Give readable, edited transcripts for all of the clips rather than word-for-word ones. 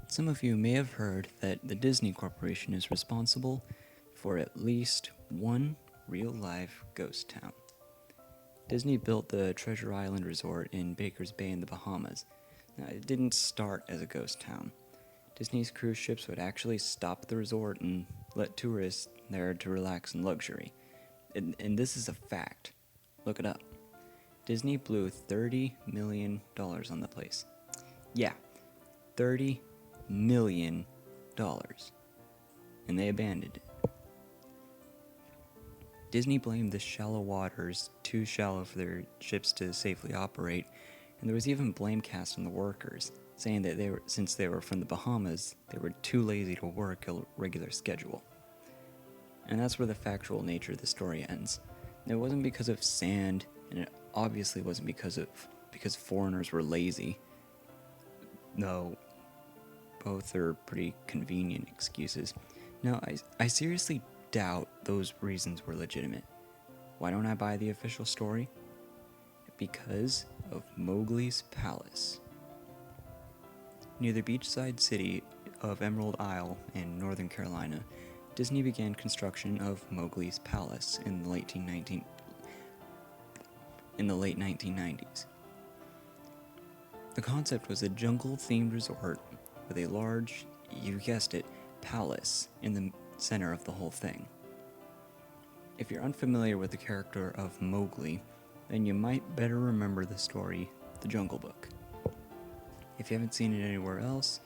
Some of you may have heard that the Disney Corporation is responsible for at least one real-life ghost town. Disney built the Treasure Island Resort in Baker's Bay in the Bahamas. Now, it didn't start as a ghost town. Disney's cruise ships would actually stop at the resort and let tourists there to relax in luxury. And this is a fact. Look it up. Disney blew $30 million on the place. Yeah, $30 million. And they abandoned it. Disney blamed the shallow waters too shallow for their ships to safely operate, and there was even blame cast on the workers, saying that since they were from the Bahamas, they were too lazy to work a regular schedule. And that's where the factual nature of the story ends. It wasn't because of sand, and it obviously wasn't because foreigners were lazy, though both are pretty convenient excuses. No, I seriously doubt those reasons were legitimate. Why don't I buy the official story? Because of Mowgli's Palace. Near the beachside city of Emerald Isle in Northern Carolina, Disney began construction of Mowgli's Palace in the late 1990s. The concept was a jungle-themed resort with a large, you guessed it, palace in the center of the whole thing. If you're unfamiliar with the character of Mowgli, then you might better remember the story, The Jungle Book. If you haven't seen it anywhere else,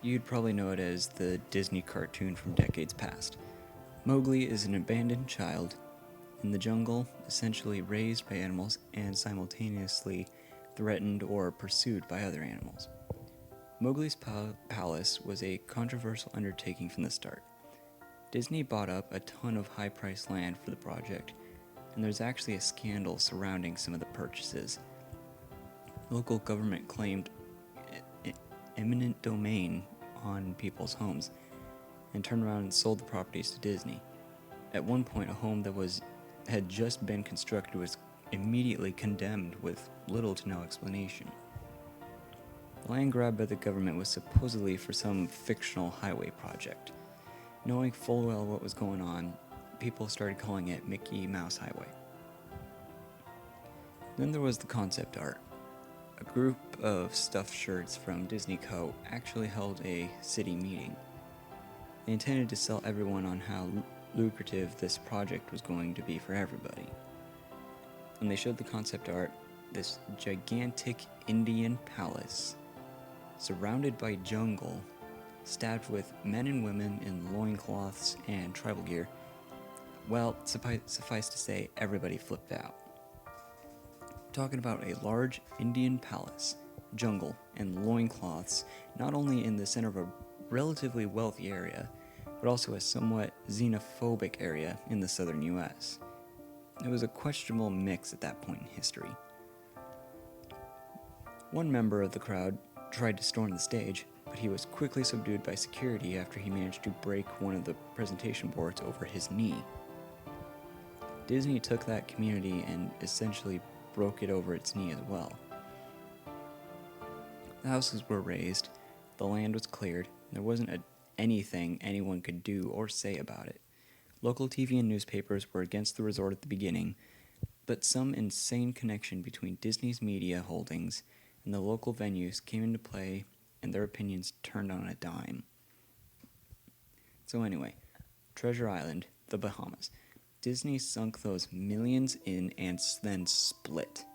you'd probably know it as the Disney cartoon from decades past. Mowgli is an abandoned child in the jungle, essentially raised by animals and simultaneously threatened or pursued by other animals. Mowgli's palace was a controversial undertaking from the start. Disney bought up a ton of high-priced land for the project, and there's actually a scandal surrounding some of the purchases. Local government claimed eminent domain on people's homes, and turned around and sold the properties to Disney. At one point, a home that had just been constructed was immediately condemned with little to no explanation. The land grab by the government was supposedly for some fictional highway project. Knowing full well what was going on, people started calling it Mickey Mouse Highway. Then there was the concept art. A group of stuffed shirts from Disney Co. actually held a city meeting. They intended to sell everyone on how lucrative this project was going to be for everybody. When they showed the concept art, this gigantic Indian palace, surrounded by jungle, staffed with men and women in loincloths and tribal gear, well, suffice to say, everybody flipped out. Talking about a large Indian palace, jungle, and loincloths, not only in the center of a relatively wealthy area, but also a somewhat xenophobic area in the southern US. It was a questionable mix at that point in history. One member of the crowd tried to storm the stage, but he was quickly subdued by security after he managed to break one of the presentation boards over his knee. Disney took that community and essentially broke it over its knee as well. The houses were razed, the land was cleared, and there wasn't anything anyone could do or say about it. Local TV and newspapers were against the resort at the beginning, but some insane connection between Disney's media holdings and the local venues came into play, and their opinions turned on a dime. So anyway, Treasure Island, the Bahamas. Disney sunk those millions in and then split.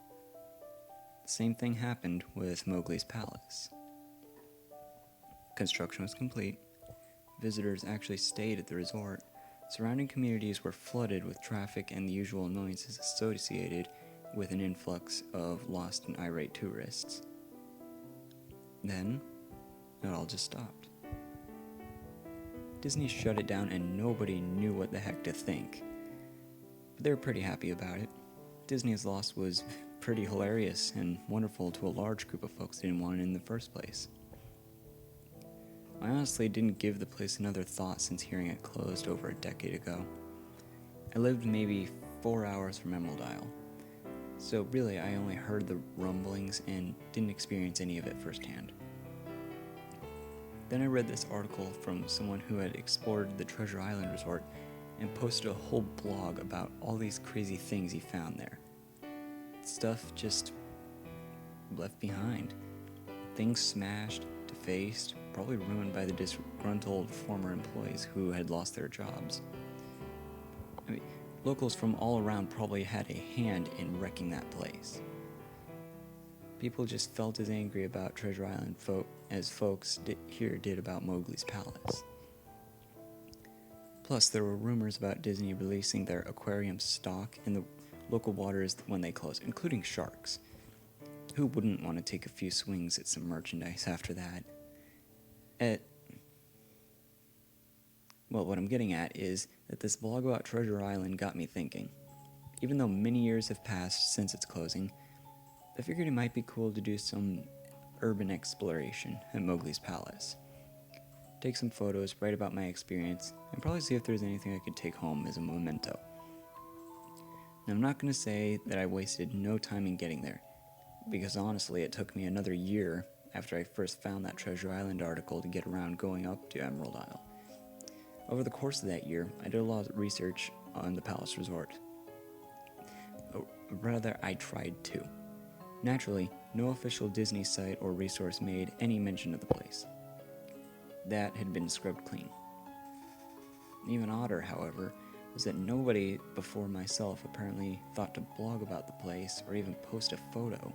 The same thing happened with Mowgli's Palace. Construction was complete. Visitors actually stayed at the resort. Surrounding communities were flooded with traffic and the usual annoyances associated with an influx of lost and irate tourists. Then, it all just stopped. Disney shut it down and nobody knew what the heck to think. But they were pretty happy about it. Disney's loss was pretty hilarious and wonderful to a large group of folks that didn't want it in the first place. I honestly didn't give the place another thought since hearing it closed over a decade ago. I lived maybe 4 hours from Emerald Isle, so really I only heard the rumblings and didn't experience any of it firsthand. Then I read this article from someone who had explored the Treasure Island resort and posted a whole blog about all these crazy things he found there. Stuff just left behind. Things smashed, defaced, probably ruined by the disgruntled former employees who had lost their jobs. I mean, locals from all around probably had a hand in wrecking that place. People just felt as angry about Treasure Island as folks here did about Mowgli's Palace. Plus, there were rumors about Disney releasing their aquarium stock in the local waters when they close, including sharks. Who wouldn't want to take a few swings at some merchandise after that? Well, what I'm getting at is that this blog about Treasure Island got me thinking. Even though many years have passed since its closing, I figured it might be cool to do some urban exploration at Mowgli's Palace. Take some photos, write about my experience, and probably see if there's anything I could take home as a memento. Now, I'm not going to say that I wasted no time in getting there, because honestly it took me another year after I first found that Treasure Island article to get around going up to Emerald Isle. Over the course of that year, I did a lot of research on the Palace Resort. Or rather, I tried to. Naturally, no official Disney site or resource made any mention of the place. That had been scrubbed clean. Even odder, however, was that nobody before myself apparently thought to blog about the place or even post a photo.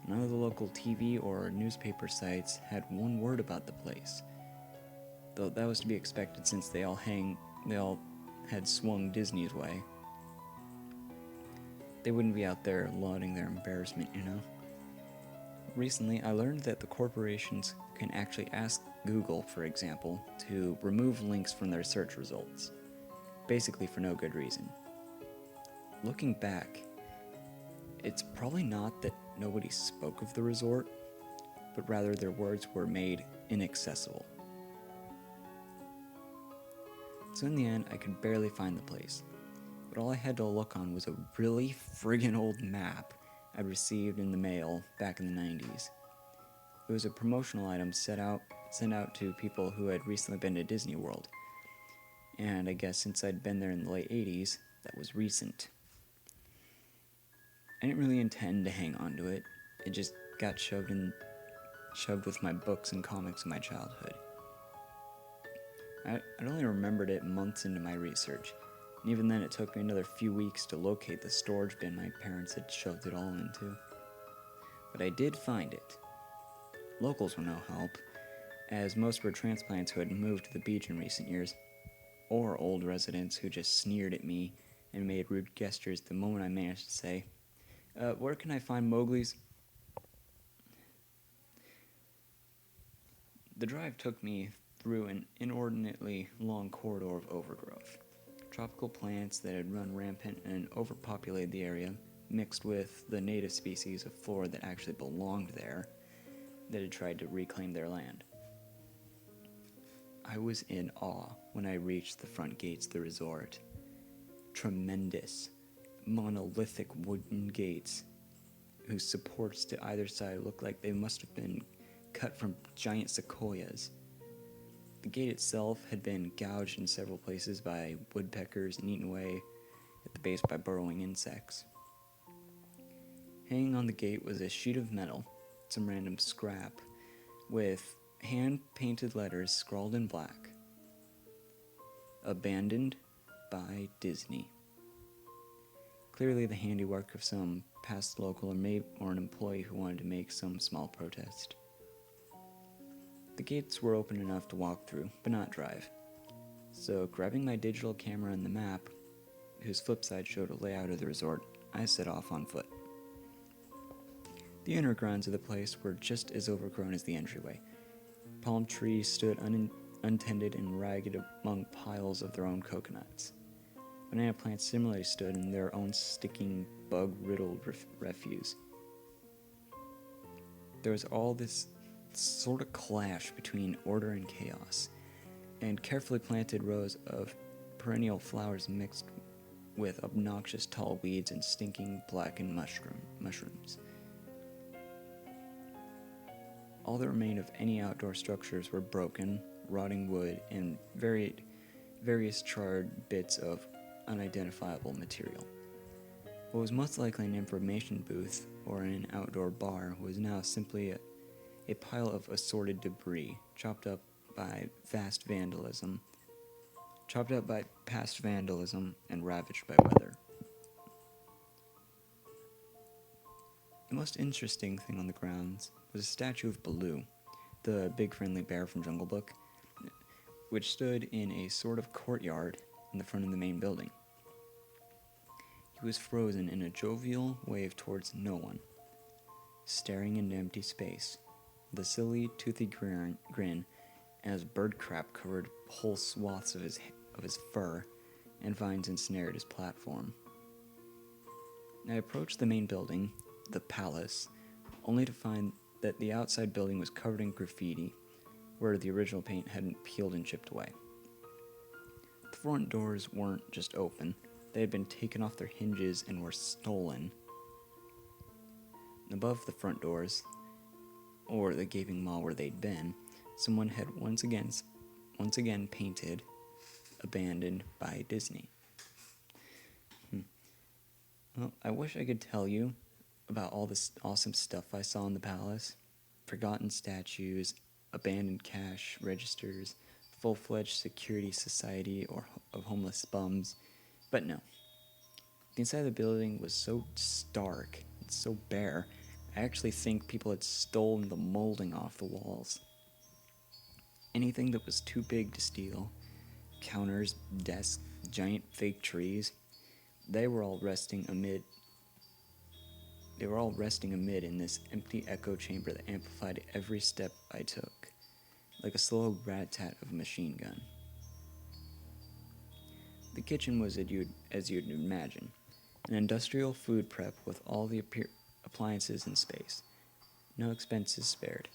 None of the local TV or newspaper sites had one word about the place, though that was to be expected since they all had swung Disney's way. They wouldn't be out there lauding their embarrassment, you know? Recently, I learned that the corporations can actually ask Google, for example, to remove links from their search results, basically for no good reason. Looking back, it's probably not that nobody spoke of the resort, but rather their words were made inaccessible. So in the end, I could barely find the place, but all I had to look on was a really friggin' old map I'd received in the mail back in the 90s. It was a promotional item sent out to people who had recently been to Disney World, and I guess since I'd been there in the late 80s, that was recent. I didn't really intend to hang on to it. It just got shoved with my books and comics of my childhood. I'd only remembered it months into my research, and even then it took me another few weeks to locate the storage bin my parents had shoved it all into. But I did find it. Locals were no help, as most were transplants who had moved to the beach in recent years, or old residents who just sneered at me and made rude gestures the moment I managed to say, where can I find Mowgli's? The drive took me through an inordinately long corridor of overgrowth. Tropical plants that had run rampant and overpopulated the area, mixed with the native species of flora that actually belonged there, that had tried to reclaim their land. I was in awe when I reached the front gates of the resort. Tremendous, monolithic wooden gates, whose supports to either side looked like they must have been cut from giant sequoias. The gate itself had been gouged in several places by woodpeckers and eaten away at the base by burrowing insects. Hanging on the gate was a sheet of metal, some random scrap, with hand-painted letters scrawled in black. Abandoned by Disney. Clearly the handiwork of some past local or an employee who wanted to make some small protest. The gates were open enough to walk through, but not drive. So, grabbing my digital camera and the map, whose flip side showed a layout of the resort, I set off on foot. The inner grounds of the place were just as overgrown as the entryway. Palm trees stood untended and ragged among piles of their own coconuts. Banana plants similarly stood in their own sticking, bug-riddled refuse. There was all this sort of clash between order and chaos, and carefully planted rows of perennial flowers mixed with obnoxious tall weeds and stinking blackened mushrooms. All that remained of any outdoor structures were broken, rotting wood, and various charred bits of unidentifiable material. What was most likely an information booth or an outdoor bar was now simply a pile of assorted debris, chopped up by past vandalism and ravaged by weather. The most interesting thing on the grounds was a statue of Baloo, the big friendly bear from Jungle Book, which stood in a sort of courtyard in the front of the main building. He was frozen in a jovial wave towards no one, staring into empty space, with a silly, toothy grin as bird crap covered whole swaths of his fur and vines ensnared his platform. I approached the main building, the palace, only to find that the outside building was covered in graffiti, where the original paint hadn't peeled and chipped away. The front doors weren't just open, they had been taken off their hinges and were stolen. Above the front doors, or the gaping maw where they'd been, someone had once again painted "Abandoned by Disney." Well, I wish I could tell you about all this awesome stuff I saw in the palace. Forgotten statues, abandoned cash registers, full-fledged security society of homeless bums. But no. The inside of the building was so stark and so bare, I actually think people had stolen the molding off the walls. Anything that was too big to steal, counters, desks, giant fake trees, they were all resting amid in this empty echo chamber that amplified every step I took, like a slow rat-tat of a machine gun. The kitchen was as you'd imagine, an industrial food prep with all the appliances in space, no expenses spared.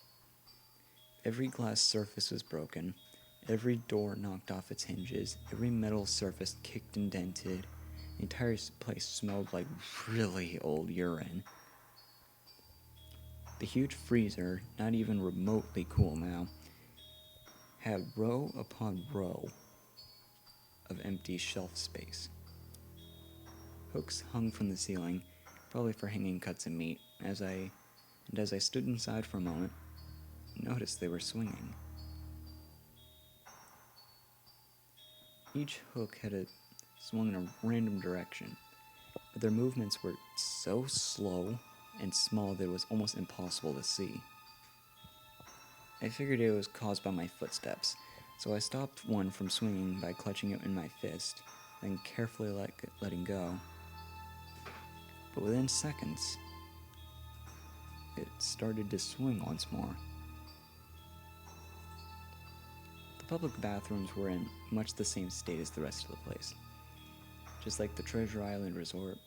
Every glass surface was broken, every door knocked off its hinges, every metal surface kicked and dented. The entire place smelled like really old urine. The huge freezer, not even remotely cool now, had row upon row of empty shelf space. Hooks hung from the ceiling, probably for hanging cuts of meat. As I stood inside for a moment, noticed they were swinging. Each hook had swung in a random direction, but their movements were so slow and small that it was almost impossible to see. I figured it was caused by my footsteps, so I stopped one from swinging by clutching it in my fist, then carefully letting go. But within seconds, it started to swing once more. The public bathrooms were in much the same state as the rest of the place. Just like the Treasure Island Resort,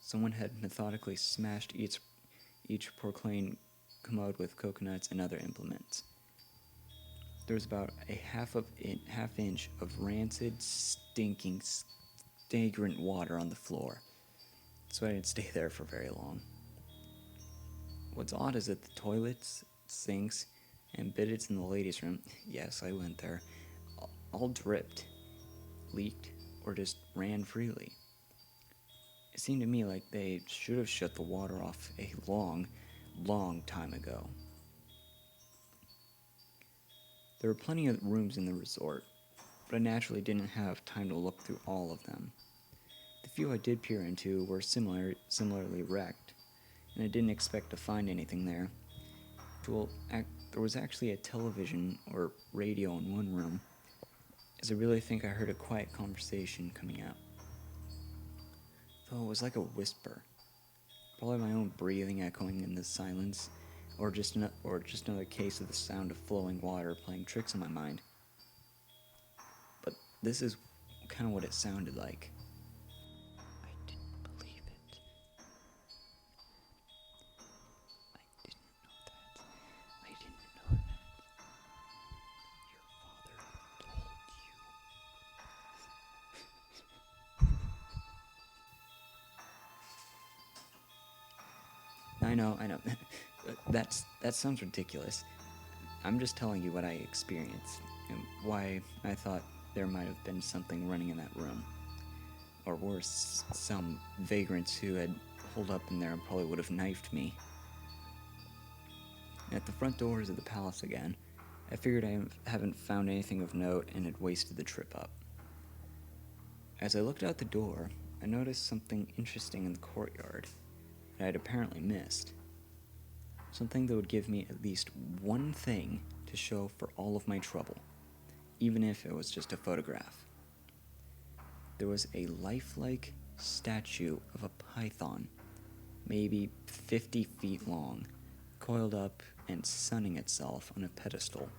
someone had methodically smashed each porcelain commode with coconuts and other implements. There was about a half inch of rancid, stinking, stagnant water on the floor, so I didn't stay there for very long. What's odd is that the toilets, sinks, and bidets in the ladies' room, yes, I went there, all dripped, leaked, or just ran freely. It seemed to me like they should have shut the water off a long, long time ago. There were plenty of rooms in the resort, but I naturally didn't have time to look through all of them. The few I did peer into were similarly wrecked, and I didn't expect to find anything there. There was actually a television or radio in one room, as I really think I heard a quiet conversation coming out. Though it was like a whisper, probably my own breathing echoing in the silence, or just another case of the sound of flowing water playing tricks on my mind. But this is kind of what it sounded like. I didn't believe it. I didn't know that. I didn't know that. Your father told you. I know. That sounds ridiculous. I'm just telling you what I experienced and why I thought there might have been something running in that room. Or worse, some vagrants who had holed up in there and probably would have knifed me. At the front doors of the palace again, I figured I haven't found anything of note and had wasted the trip up. As I looked out the door, I noticed something interesting in the courtyard that I had apparently missed. Something that would give me at least one thing to show for all of my trouble, even if it was just a photograph. There was a lifelike statue of a python, maybe 50 feet long, coiled up and sunning itself on a pedestal,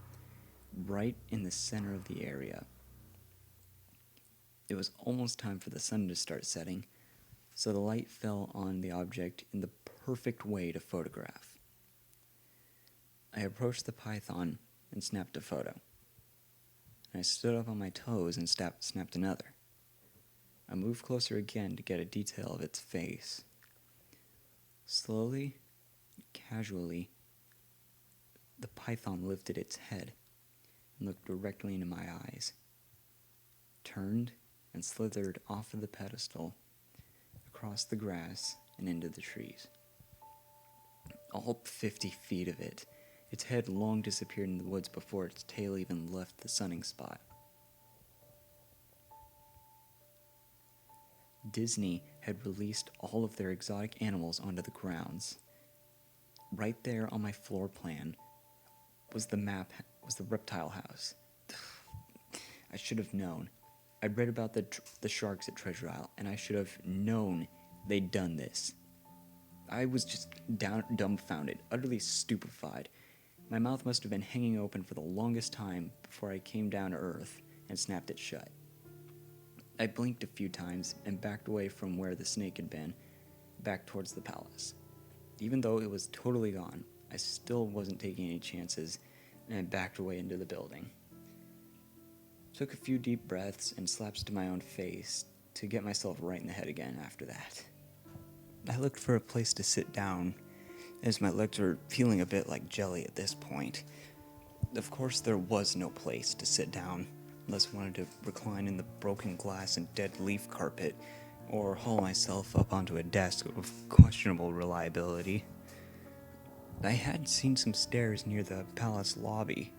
right in the center of the area. It was almost time for the sun to start setting, so the light fell on the object in the perfect way to photograph. I approached the python and snapped a photo. I stood up on my toes and snapped another. I moved closer again to get a detail of its face. Slowly, casually, the python lifted its head and looked directly into my eyes, turned and slithered off of the pedestal, across the grass and into the trees. All 50 feet of it. Its head long disappeared in the woods before its tail even left the sunning spot. Disney had released all of their exotic animals onto the grounds. Right there on my floor plan was the reptile house. I should have known. I'd read about the sharks at Treasure Isle, and I should have known they'd done this. I was just dumbfounded, utterly stupefied. My mouth must have been hanging open for the longest time before I came down to earth and snapped it shut. I blinked a few times and backed away from where the snake had been, back towards the palace. Even though it was totally gone, I still wasn't taking any chances, and I backed away into the building. Took a few deep breaths and slaps to my own face to get myself right in the head again after that. I looked for a place to sit down, as my legs were feeling a bit like jelly at this point. Of course, there was no place to sit down, unless I wanted to recline in the broken glass and dead leaf carpet, or haul myself up onto a desk of questionable reliability. I had seen some stairs near the palace lobby,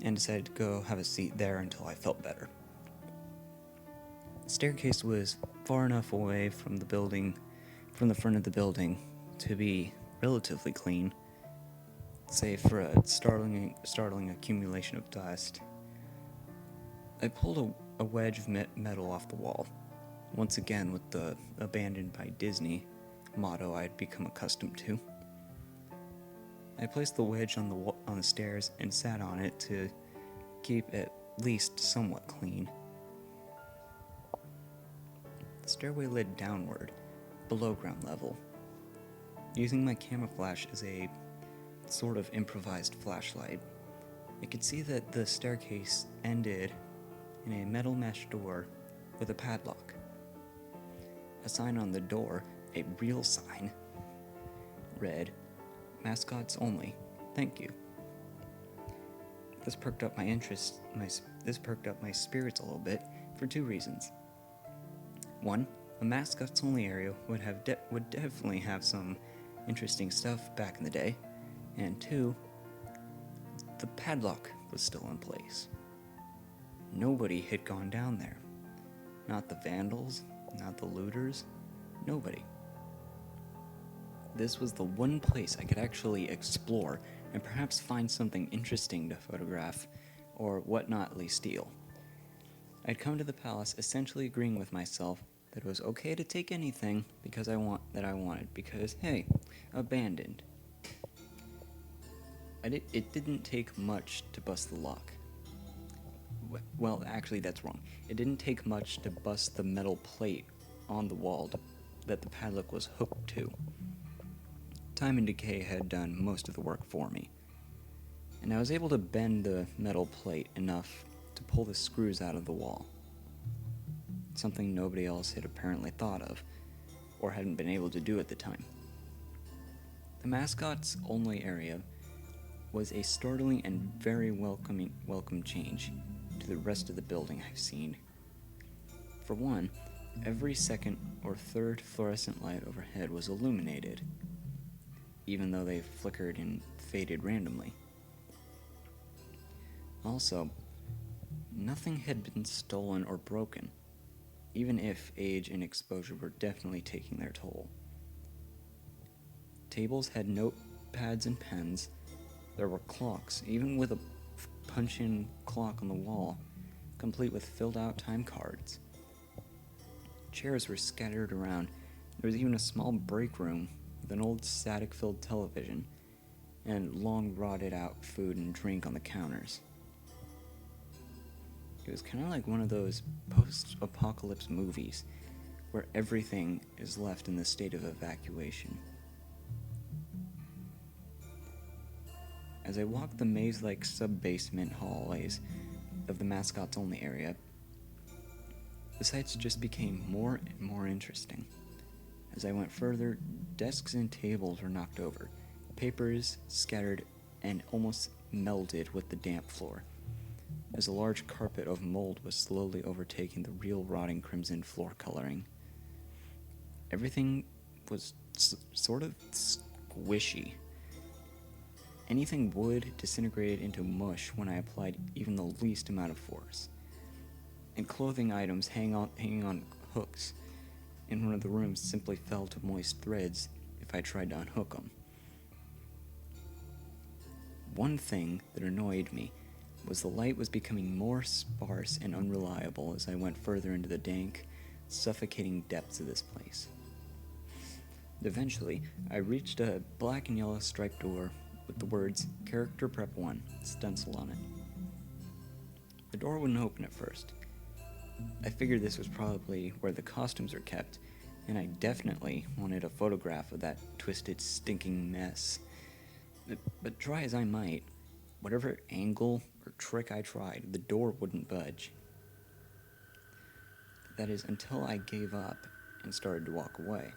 and decided to go have a seat there until I felt better. The staircase was far enough away from the front of the building, to be relatively clean, save for a startling accumulation of dust. I pulled a wedge of metal off the wall, once again with the "abandoned by Disney" motto I'd become accustomed to. I placed the wedge on the stairs and sat on it to keep at least somewhat clean. The stairway led downward, below ground level. Using my camera flash as a sort of improvised flashlight, I could see that the staircase ended in a metal mesh door with a padlock. A sign on the door, a real sign, read, "Mascots only, thank you." This perked up my interest. This perked up my spirits a little bit for two reasons. One, a mascots only area would definitely have some interesting stuff back in the day, and two, the padlock was still in place. Nobody had gone down there. Not the vandals, not the looters, nobody. This was the one place I could actually explore and perhaps find something interesting to photograph, or whatnotly steal. I'd come to the palace essentially agreeing with myself that it was okay to take anything because I wanted, because, hey, abandoned. It didn't take much to bust the lock. Well, actually, that's wrong. It didn't take much to bust the metal plate on the wall that the padlock was hooked to. Time and decay had done most of the work for me, and I was able to bend the metal plate enough to pull the screws out of the wall. Something nobody else had apparently thought of, or hadn't been able to do at the time. The mascot's only area was a startling and very welcome change to the rest of the building I've seen. For one, every second or third fluorescent light overhead was illuminated, even though they flickered and faded randomly. Also, nothing had been stolen or broken, even if age and exposure were definitely taking their toll. Tables had notepads and pens. There were clocks, even with a punch-in clock on the wall, complete with filled-out time cards. Chairs were scattered around. There was even a small break room with an old static-filled television and long rotted-out food and drink on the counters. It was kind of like one of those post-apocalypse movies where everything is left in the state of evacuation. As I walked the maze-like sub-basement hallways of the mascot's only area, the sights just became more and more interesting. As I went further, desks and tables were knocked over, papers scattered and almost melded with the damp floor, as a large carpet of mold was slowly overtaking the real rotting crimson floor coloring. Everything was sort of squishy. Anything wood disintegrated into mush when I applied even the least amount of force. And clothing items hanging on hooks in one of the rooms simply fell to moist threads if I tried to unhook them. One thing that annoyed me was the light was becoming more sparse and unreliable as I went further into the dank, suffocating depths of this place. Eventually, I reached a black and yellow striped door with the words Character Prep 1 stenciled on it. The door wouldn't open at first. I figured this was probably where the costumes are kept, and I definitely wanted a photograph of that twisted, stinking mess. But try as I might, whatever angle or trick I tried, the door wouldn't budge. That is, until I gave up and started to walk away.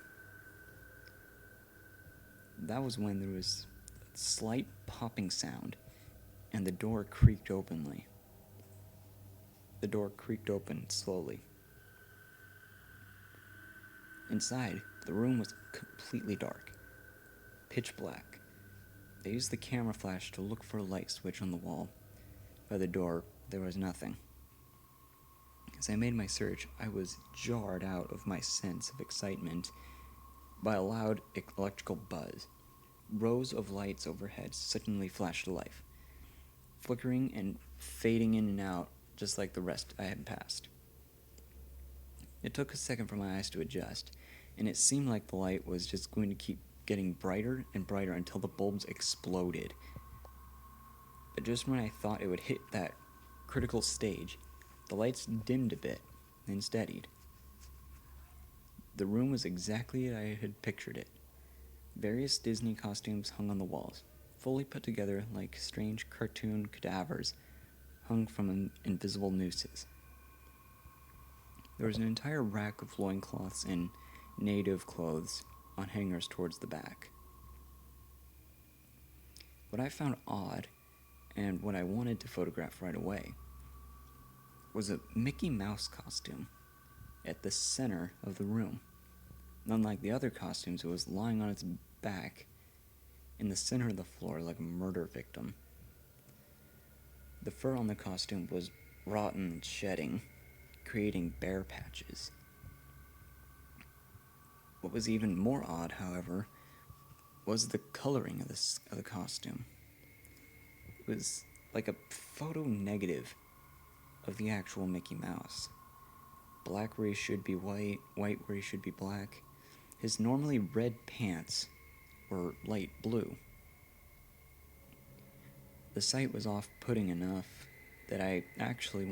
That was when there was a slight popping sound, and the door creaked openly. The door creaked open slowly. Inside, the room was completely dark, pitch black. I used the camera flash to look for a light switch on the wall. By the door, there was nothing. As I made my search, I was jarred out of my sense of excitement by a loud electrical buzz. Rows of lights overhead suddenly flashed to life, flickering and fading in and out just like the rest I had passed. It took a second for my eyes to adjust, and it seemed like the light was just going to keep getting brighter and brighter until the bulbs exploded. But just when I thought it would hit that critical stage, the lights dimmed a bit, then steadied. The room was exactly as I had pictured it. Various Disney costumes hung on the walls, fully put together like strange cartoon cadavers hung from invisible nooses. There was an entire rack of loincloths and native clothes on hangers towards the back. What I found odd, and what I wanted to photograph right away, was a Mickey Mouse costume at the center of the room. Unlike the other costumes, it was lying on its back in the center of the floor like a murder victim. The fur on the costume was rotten and shedding, creating bare patches. What was even more odd, however, was the coloring of the costume. It was like a photo negative of the actual Mickey Mouse. Black where he should be white, white where he should be black. His normally red pants were light blue. The sight was off-putting enough that I actually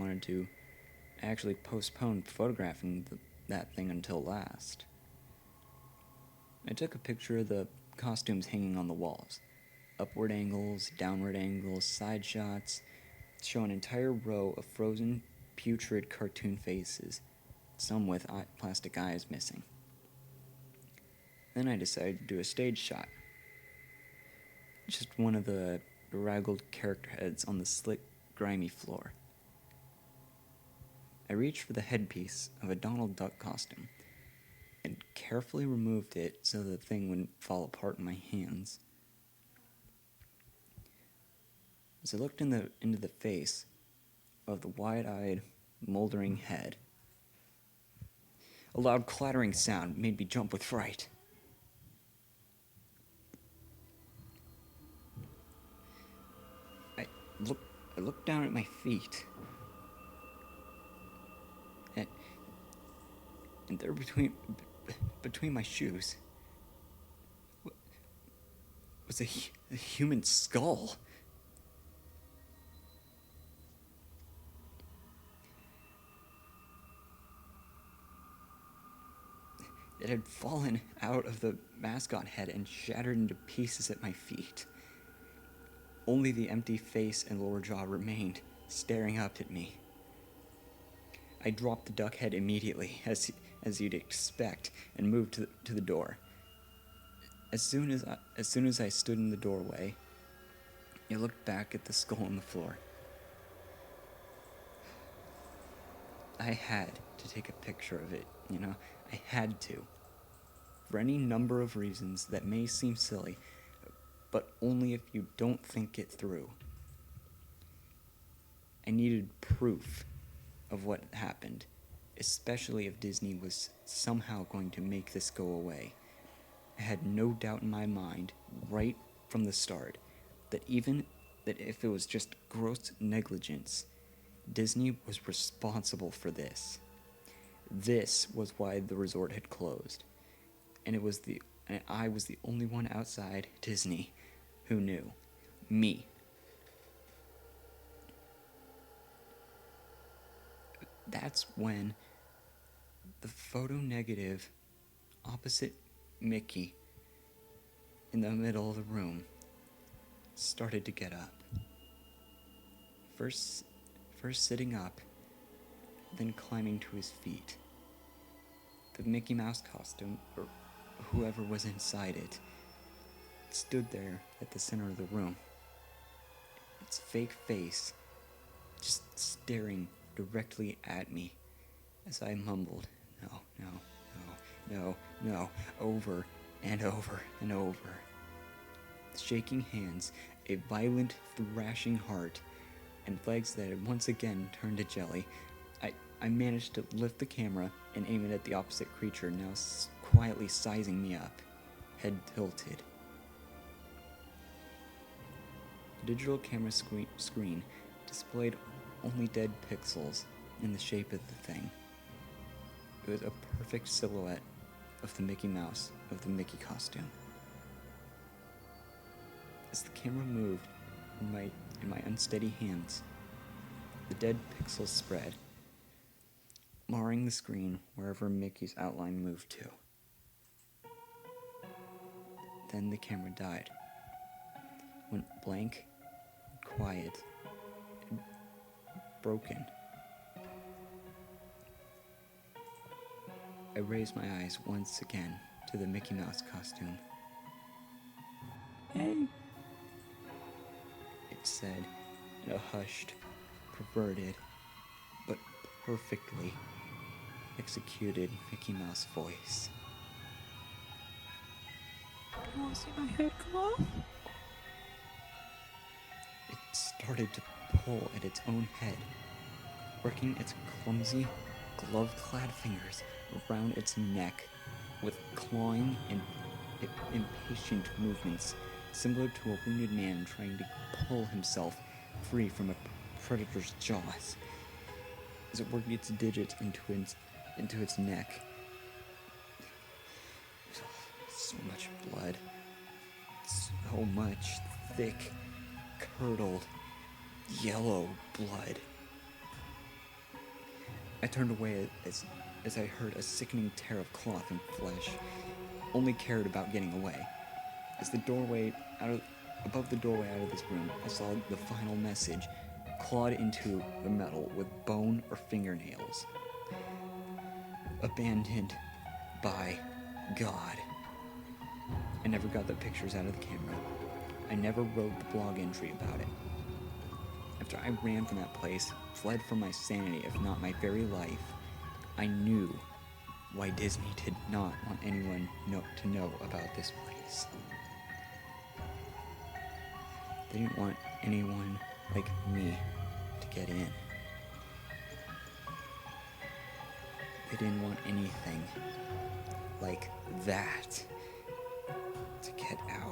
postponed photographing that thing until last. I took a picture of the costumes hanging on the walls. Upward angles, downward angles, side shots, show an entire row of frozen, putrid cartoon faces, some with plastic eyes missing. Then I decided to do a stage shot. just one of the bedraggled character heads on the slick, grimy floor. I reached for the headpiece of a Donald Duck costume and carefully removed it so the thing wouldn't fall apart in my hands. As I looked into the face of the wide-eyed, moldering head, a loud clattering sound made me jump with fright. I looked down at my feet, and there between my shoes was a human skull. It had fallen out of the mascot head and shattered into pieces at my feet. Only the empty face and lower jaw remained, staring up at me. I dropped the duck head immediately, as you'd expect, and moved to the door. As soon as I stood in the doorway, I looked back at the skull on the floor. I had to take a picture of it, I had to. For any number of reasons that may seem silly, but only if you don't think it through. I needed proof of what happened, especially if Disney was somehow going to make this go away. I had no doubt in my mind, right from the start, that if it was just gross negligence, Disney was responsible for this. This was why the resort had closed, and I was the only one outside Disney who knew. Me. That's when the photo negative opposite Mickey in the middle of the room started to get up. First sitting up, then climbing to his feet. The Mickey Mouse costume, or whoever was inside it, stood there at the center of the room. Its fake face just staring directly at me as I mumbled, no, no, no, no, no, over and over and over. Shaking hands, a violent, thrashing heart, and legs that had once again turned to jelly, I managed to lift the camera and aim it at the opposite creature, now quietly sizing me up, head tilted. The digital camera screen displayed only dead pixels in the shape of the thing. It was a perfect silhouette of the Mickey Mouse of the Mickey costume. As the camera moved in my unsteady hands, the dead pixels spread, marring the screen wherever Mickey's outline moved to. Then the camera died, went blank, quiet, and broken. I raised my eyes once again to the Mickey Mouse costume. Hey, it said in a hushed, perverted, but perfectly executed Mickey Mouse voice. You want to see my head come off? It started to pull at its own head, working its clumsy, glove-clad fingers around its neck with clawing and impatient movements similar to a wounded man trying to pull himself free from a predator's jaws. As it worked its digits into its neck. So much blood. So much thick, curdled, yellow blood. I turned away as I heard a sickening tear of cloth and flesh. Only cared about getting away. As above the doorway out of this room, I saw the final message clawed into the metal with bone or fingernails. Abandoned by God. I never got the pictures out of the camera. I never wrote the blog entry about it. After I ran from that place, fled for my sanity, if not my very life, I knew why Disney did not want anyone to know about this place. They didn't want anyone like me to get in. They didn't want anything like that to get out.